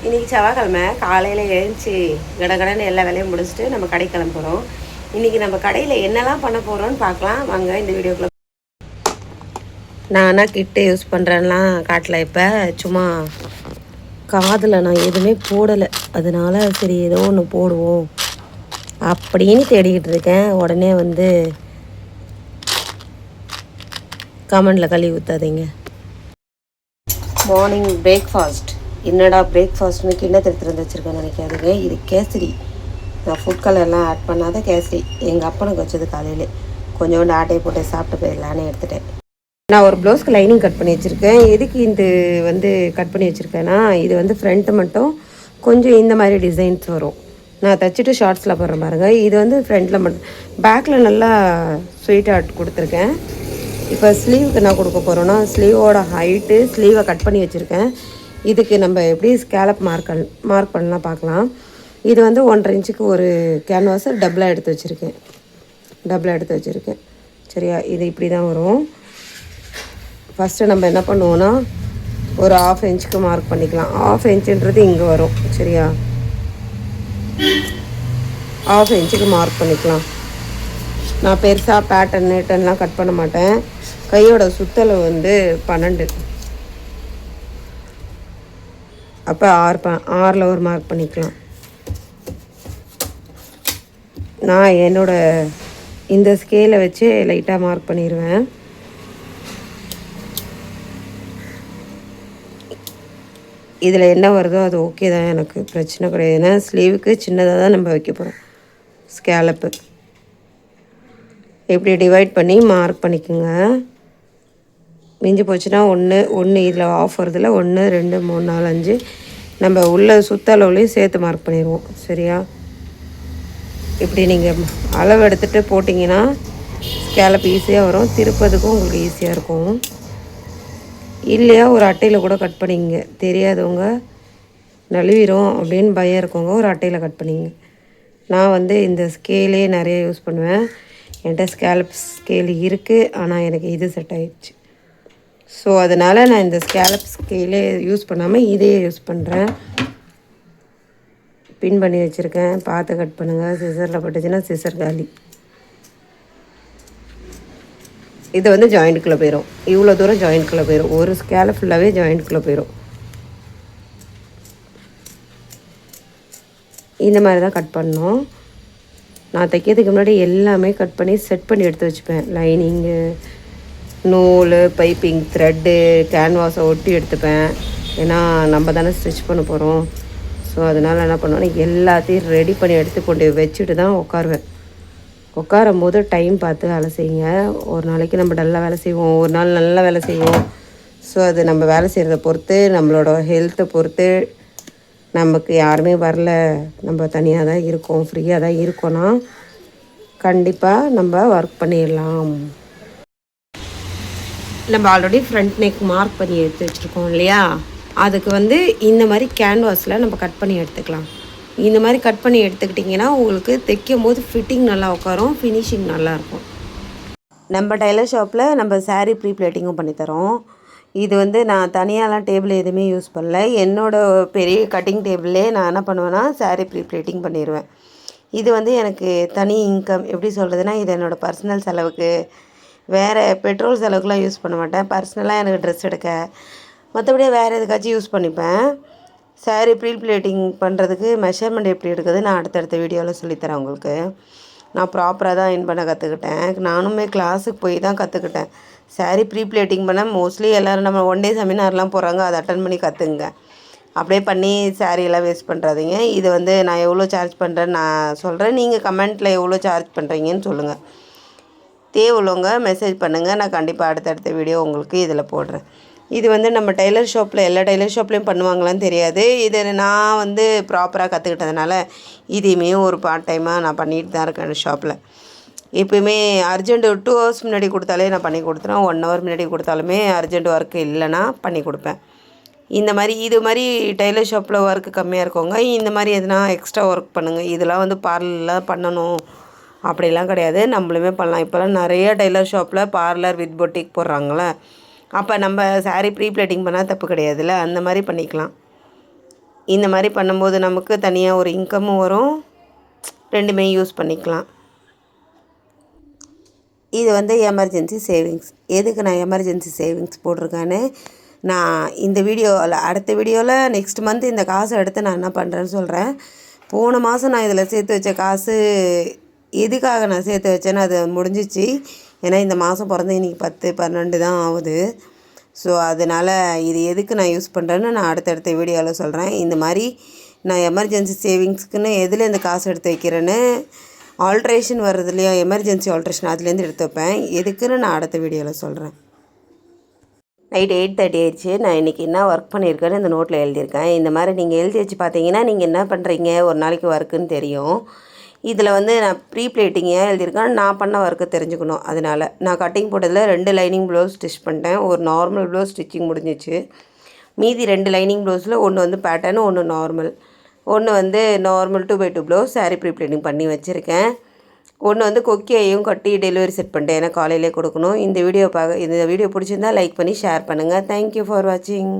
இன்றைக்கி செவ்வாய்க்கிழமை காலையில் எழுந்துச்சி கடகடன்னு எல்லா வேலையும் முடிச்சுட்டு நம்ம கடை கிளம்புறோம். இன்றைக்கி நம்ம கடையில் என்னெல்லாம் பண்ண போகிறோன்னு பார்க்கலாம் வாங்க இந்த வீடியோக்குள்ள. நான் கிட்டே யூஸ் பண்ணுறேன்லாம் காட்டல. இப்போ சும்மா காதில் நான் எதுவுமே போடலை, அதனால சரி ஏதோ ஒன்று போடுவோம் அப்படின்னு தேடிக்கிட்டு இருக்கேன். உடனே வந்து கமெண்டில் கழுவி ஊற்றாதீங்க. மார்னிங் பிரேக்ஃபாஸ்ட் என்னடா பிரேக்ஃபாஸ்ட்னு கிண்ணத்தை எடுத்துகிட்டு வச்சுருக்கேன்னு நினைக்காதுங்க. இது கேசரி. நான் ஃபுட் கலர்லாம் ஆட் பண்ணாத கேசரி எங்கள் அப்பனுக்கு வச்சது. காலையில் கொஞ்சோண்டு ஆட்டையை போட்டு சாப்பிட்டு போயிடலான்னு எடுத்துட்டேன். நான் ஒரு ப்ளவுஸ்க்கு லைனிங் கட் பண்ணி வச்சுருக்கேன். எதுக்கு இந்த வந்து கட் பண்ணி வச்சுருக்கேன்னா, இது வந்து ஃப்ரண்ட்டு மட்டும் கொஞ்சம் இந்த மாதிரி டிசைன்ஸ் வரும். நான் தைச்சிட்டு ஷார்ட்ஸில் போடுறேன் பாருங்கள். இது வந்து ஃப்ரண்ட்டில் மட்டும், பேக்கில் நல்லா ஸ்வீட் ஆர்ட் கொடுத்துருக்கேன். இப்போ ஸ்லீவுக்கு என்ன கொடுக்க போகிறோன்னா, ஸ்லீவோட ஹைட்டு ஸ்லீவை கட் பண்ணி வச்சுருக்கேன். இதுக்கு நம்ம எப்படி ஸ்கேலப் மார்க் பண்ணலாம் பார்க்கலாம். இது வந்து 1.5 இன்ச்சுக்கு ஒரு கேன்வாஸை டபுளாக எடுத்து வச்சுருக்கேன். சரியா, இது இப்படி தான் வரும். ஃபஸ்ட்டு நம்ம என்ன பண்ணுவோன்னா, ஒரு 1/2 இன்ச்சுக்கு மார்க் பண்ணிக்கலாம். 1/2 இன்ச்சுன்றது இங்கே வரும். சரியா, 1/2 இன்ச்சுக்கு மார்க் பண்ணிக்கலாம். நான் பெருசாக பேட்டர்ன்லாம் கட் பண்ண மாட்டேன். கையோட சுத்தலை வந்து 12, அப்போ 6 ஒரு மார்க் பண்ணிக்கலாம். நான் இந்த ஸ்கேலை வச்சு லைட்டாக மார்க் பண்ணிடுவேன். இதில் என்ன வருதோ அது ஓகே தான், எனக்கு பிரச்சனை கிடையாது. ஏன்னா ஸ்லீவுக்கு சின்னதாக தான் நம்ம வைக்க போகிறோம். ஸ்கேலப்பு இப்படி டிவைட் பண்ணி மார்க் பண்ணிக்கோங்க. மிஞ்சி போச்சுன்னா ஒன்று இதில் ஆஃப் வருதில்ல, 1 2 3 4 5 நம்ம உள்ள சுற்றளவுலையும் சேர்த்து மார்க் பண்ணிடுவோம். சரியா, இப்படி நீங்கள் அளவு எடுத்துகிட்டு போட்டிங்கன்னா ஸ்கேலப் ஈஸியாக வரும். திருப்பதுக்கும் உங்களுக்கு ஈஸியாக இருக்கும். இல்லையா ஒரு அட்டையில் கூட கட் பண்ணிங்க. தெரியாதவங்க நழுவிடும் அப்படின்னு பயம் இருக்கவங்க ஒரு அட்டையில் கட் பண்ணிங்க. நான் வந்து இந்த ஸ்கேலே நிறைய யூஸ் பண்ணுவேன். என்கிட்ட ஸ்கேலப் ஸ்கேல் இருக்குது, ஆனால் எனக்கு இது செட் ஆகிடுச்சு. ஸோ அதனால் நான் இந்த ஸ்கேலப் ஸ்கேலே யூஸ் பண்ணாமல் இதையே யூஸ் பண்ணுறேன். பின் பண்ணி வச்சுருக்கேன், பார்த்து கட் பண்ணுங்கள். சிசரில் பட்டுச்சுன்னா சிசர் காலி. இது வந்து ஜாயிண்ட்டுக்குள்ளே போயிடும். இவ்வளோ தூரம் ஜாயிண்ட்டுக்குள்ளே போயிடும். ஒரு ஸ்கேலப் ஃபுல்லாகவே ஜாயிண்ட்டுக்குள்ளே போயிடும். இந்த மாதிரி தான் கட் பண்ணோம். நான் தைக்கிறதுக்கு முன்னாடி எல்லாமே கட் பண்ணி செட் பண்ணி எடுத்து வச்சுப்பேன். லைனிங்கு, நூல், பைப்பிங், த்ரெட்டு, கேன்வாஸை ஒட்டி எடுத்துப்பேன். ஏன்னா நம்ம தானே ஸ்டிச் பண்ண போகிறோம். ஸோ அதனால் என்ன பண்ணுவேன், எல்லாத்தையும் ரெடி பண்ணி எடுத்து கொண்டு வச்சுட்டு தான் உட்காருவேன். உட்காரும் போது டைம் பார்த்து வேலை செய்யுங்க. ஒரு நாளைக்கு நம்ம நல்லா வேலை செய்வோம், ஒரு நாள் நல்லா வேலை செய்வோம். ஸோ அது நம்ம வேலை செய்கிறத பொறுத்து, நம்மளோட ஹெல்த்தை பொறுத்து. நமக்கு யாருமே வரல, நம்ம தனியாக தான் இருக்கோம், ஃப்ரீயாக தான் இருக்கோன்னா கண்டிப்பாக நம்ம ஒர்க் பண்ணிடலாம். நம்ம ஆல்ரெடி ஃப்ரண்ட் நெக் மார்க் பண்ணி எடுத்து வச்சுருக்கோம் இல்லையா, அதுக்கு வந்து இந்த மாதிரி கேன்வாஸில் நம்ம கட் பண்ணி எடுத்துக்கலாம். இந்த மாதிரி கட் பண்ணி எடுத்துக்கிட்டிங்கன்னா உங்களுக்கு தைக்கும் போது ஃபிட்டிங் நல்லா உட்காரும், ஃபினிஷிங் நல்லாயிருக்கும். நம்ம டைலர் ஷாப்பில் நம்ம சாரீ ப்ரீ பிளேட்டிங்கும் பண்ணித்தரோம். இது வந்து நான் தனியாலாம் டேபிள் எதுவுமே யூஸ் பண்ணல. என்னோடய பெரிய கட்டிங் டேபிளே நான் என்ன பண்ணுவேன்னா சாரீ ப்ரீ பிளேட்டிங் பண்ணிடுவேன். இது வந்து எனக்கு தனி இன்கம். எப்படி சொல்கிறதுனா, இது என்னோடய பர்சனல் செலவுக்கு, வேறு பெட்ரோல் செலவுக்குலாம் யூஸ் பண்ண மாட்டேன். பர்சனலாக எனக்கு ட்ரெஸ் எடுக்க, மற்றபடி வேறு எதுக்காச்சும் யூஸ் பண்ணிப்பேன். சாரீ ப்ரீ பிளேட்டிங் பண்ணுறதுக்கு மெஷர்மெண்ட் எப்படி எடுக்கிறது நான் அடுத்தடுத்த வீடியோவில் சொல்லித்தரேன் உங்களுக்கு. நான் ப்ராப்பராக தான் அயர்ன் பண்ண கற்றுக்கிட்டேன். நானுமே கிளாஸுக்கு போய் தான் கற்றுக்கிட்டேன். சாரீ ப்ரீ பிளேட்டிங் பண்ண மோஸ்ட்லி எல்லோரும் நம்ம 1 டே செமினார்லாம் போகிறாங்க, அதை அட்டன் பண்ணி கற்றுங்க. அப்படியே பண்ணி சாரியெல்லாம் வேஸ்ட் பண்ணுறாதீங்க. இது வந்து நான் எவ்வளோ சார்ஜ் பண்ணுறேன்னு நான் சொல்கிறேன். நீங்கள் கமெண்ட்டில் எவ்வளோ சார்ஜ் பண்ணுறீங்கன்னு சொல்லுங்கள். தேவையுள்ளவங்க மெசேஜ் பண்ணுங்கள். நான் கண்டிப்பாக அடுத்தடுத்த வீடியோ உங்களுக்கு இதில் போடுறேன். இது வந்து நம்ம டெய்லர் ஷாப்பில் எல்லா டெய்லர் ஷாப்லேயும் பண்ணுவாங்களான்னு தெரியாது. இதை நான் வந்து ப்ராப்பராக கற்றுக்கிட்டதுனால இதையுமே ஒரு பார்ட் டைமாக நான் பண்ணிட்டு தான் இருக்கேன் ஷாப்பில். எப்போயுமே அர்ஜென்ட்டு 2 ஹவர்ஸ் முன்னாடி கொடுத்தாலே நான் பண்ணி கொடுத்துருவேன். 1 ஹவர் முன்னாடி கொடுத்தாலுமே அர்ஜென்ட் ஒர்க் இல்லைன்னா பண்ணி கொடுப்பேன். இந்த மாதிரி இது மாதிரி டெய்லர் ஷாப்பில் ஒர்க்கு கம்மியாக இருக்கவங்க இந்த மாதிரி எதுனா எக்ஸ்ட்ரா ஒர்க் பண்ணுங்கள். இதெல்லாம் வந்து பார்லரில் பண்ணணும் அப்படிலாம் கிடையாது, நம்மளுமே பண்ணலாம். இப்போலாம் நிறைய டெய்லர் ஷாப்பில் பார்லர் வித் பொட்டிக் போடுறாங்களே, அப்போ நம்ம சாரீ ப்ரீ பிளேட்டிங் பண்ணால் தப்பு கிடையாதுல்ல, அந்த மாதிரி பண்ணிக்கலாம். இந்த மாதிரி பண்ணும்போது நமக்கு தனியாக ஒரு இன்கமும் வரும், ரெண்டுமே யூஸ் பண்ணிக்கலாம். இது வந்து எமர்ஜென்சி சேவிங்ஸ். எதுக்கு நான் எமர்ஜென்சி சேவிங்ஸ் போட்டிருக்கேன்னு நான் இந்த வீடியோவில் அடுத்த வீடியோவில் நெக்ஸ்ட் மந்த் இந்த காசை எடுத்து நான் என்ன பண்ணுறேன்னு சொல்கிறேன். போன மாதம் நான் இதில் சேர்த்து வச்ச காசு எதுக்காக நான் சேர்த்து வச்சேன்னு அது முடிஞ்சிச்சு. ஏன்னா இந்த மாதம் பிறந்த இன்றைக்கி 10-12 தான் ஆகுது. ஸோ அதனால் இது எதுக்கு நான் யூஸ் பண்ணுறேன்னு நான் அடுத்தடுத்த வீடியோவில் சொல்கிறேன். இந்த மாதிரி நான் எமர்ஜென்சி சேவிங்ஸ்க்குன்னு எதில் இந்த காசு எடுத்து வைக்கிறேன்னு ஆல்ட்ரேஷன் வர்றது இல்லையா, எமர்ஜென்சி ஆல்ட்ரேஷன் அதுலேருந்து எடுத்து வைப்பேன். எதுக்குன்னு நான் அடுத்த வீடியோவில் சொல்கிறேன். நைட் 8:30 ஆயிடுச்சு. நான் இன்றைக்கி என்ன ஒர்க் பண்ணியிருக்கேன்னு இந்த நோட்டில் எழுதியிருக்கேன். இந்த மாதிரி நீங்கள் எழுதி வச்சு பார்த்தீங்கன்னா நீங்கள் என்ன பண்ணுறீங்க ஒரு நாளைக்கு ஒர்க்குன்னு தெரியும். இதில் வந்து நான் ப்ரீ பிளேட்டிங் ஏன் எழுதியிருக்கேன், நான் பண்ண ஒர்க்கு தெரிஞ்சுக்கணும். அதனால் நான் கட்டிங் போட்டதில் 2 லைனிங் ப்ளவுஸ் ஸ்டிச் பண்ணிட்டேன். ஒரு நார்மல் ப்ளவுஸ் ஸ்டிச்சிங் முடிஞ்சிச்சு. மீதி 2 லைனிங் ப்ளவுஸில் ஒன்று வந்து பேட்டர்னு, ஒன்று நார்மல். ஒன்று வந்து normal 2x2 blouse sari pre pleating பண்ணி வச்சுருக்கேன். ஒன்று வந்து கொக்கியையும் கட்டி டெலிவரி செட் பண்ணிட்டேன், ஏன்னா காலையிலே கொடுக்கணும். இந்த வீடியோ பிடிச்சிருந்தால் லைக் பண்ணி ஷேர் பண்ணுங்கள். தேங்க்யூ ஃபார் வாட்சிங்.